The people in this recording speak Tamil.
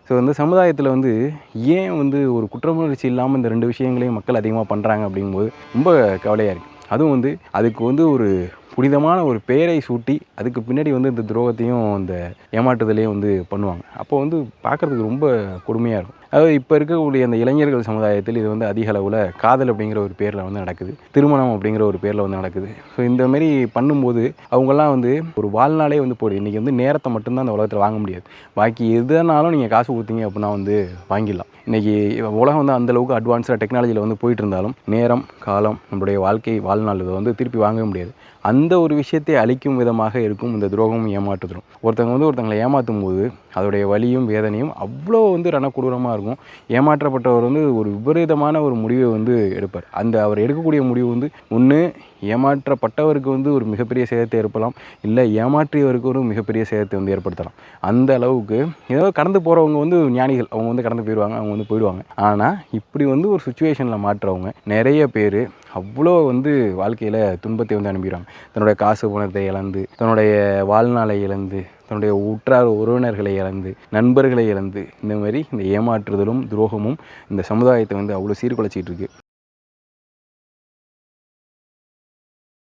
ஸோ இந்த சமுதாயத்தில் வந்து ஏன் வந்து ஒரு குற்றமுணர்ச்சி இல்லாமல் இந்த 2 விஷயங்களையும் மக்கள் அதிகமாக பண்ணுறாங்க அப்படிங்கும்போது ரொம்ப கவலையாக இருக்குது. அதுவும் வந்து அதுக்கு வந்து ஒரு புனிதமான ஒரு பெயரை சூட்டி அதுக்கு பின்னாடி வந்து இந்த துரோகத்தையும் இந்த ஏமாற்றுதலையும் வந்து பண்ணுவாங்க. அப்போ வந்து பார்க்குறதுக்கு ரொம்ப கொடுமையாக இருக்கும். அதாவது இப்போ இருக்கக்கூடிய அந்த இளைஞர்கள் சமுதாயத்தில் இது வந்து அதிக அளவில் காதல் அப்படிங்கிற ஒரு பேரில் வந்து நடக்குது. திருமணம் அப்படிங்கிற ஒரு பேரில் வந்து நடக்குது. ஸோ இந்தமாரி பண்ணும்போது அவங்கெல்லாம் வந்து ஒரு வாழ்நாளே வந்து போகுது. இன்றைக்கி வந்து நேரத்தை மட்டும்தான் அந்த உலகத்தில் வாங்க முடியாது. பாக்கி எதுனாலும் நீங்கள் காசு கொடுத்தீங்க அப்படின்னா வந்து வாங்கிடலாம். இன்றைக்கி உலகம் வந்து அந்தளவுக்கு அட்வான்ஸ்டாக டெக்னாலஜியில் வந்து போயிட்டு இருந்தாலும் நேரம், காலம், நம்மளுடைய வாழ்க்கை வாழ்நாள் இதை வந்து திருப்பி வாங்கவே முடியாது. அந்த ஒரு விஷயத்தை அழிக்கும் விதமாக இருக்கும் இந்த துரோகமும் ஏமாற்றுதலும். ஒருத்தவங்க வந்து ஒருத்தங்களை ஏமாற்றும் போது அதோடைய வலியும் வேதனையும் அவ்வளோ வந்து ரணக்கொடூரமாக இருக்கும். ஏமாற்றப்பட்டவர் வந்து ஒரு விபரீதமான ஒரு முடிவை வந்து எடுப்பார். அவர் எடுக்கக்கூடிய முடிவு வந்து ஒன்று ஏமாற்றப்பட்டவருக்கு வந்து ஒரு மிகப்பெரிய சேதத்தை ஏற்படலாம், இல்லை ஏமாற்றியவருக்கு ஒரு மிகப்பெரிய சேதத்தை வந்து ஏற்படுத்தலாம். அந்த அளவுக்கு ஏதோ கடந்து போகிறவங்க வந்து ஞானிகள், அவங்க வந்து கடந்து போயிடுவாங்க, அவங்க வந்து போயிடுவாங்க. ஆனால் இப்படி வந்து ஒரு சுச்சுவேஷனில் மாற்றுறவங்க நிறைய பேர் அவ்வளோ வந்து வாழ்க்கையில் துன்பத்தை வந்து அனுப்பிடுவாங்க. தன்னுடைய காசு பணத்தை இழந்து, தன்னுடைய வாழ்நாளை இழந்து, தன்னுடைய உற்றார் உறவினர்களை இழந்து, நண்பர்களை இழந்து, இந்த மாதிரி இந்த ஏமாற்றுதலும் துரோகமும் இந்த சமுதாயத்தை வந்து அவ்வளோ சீர்குலைச்சிட்டு இருக்கு.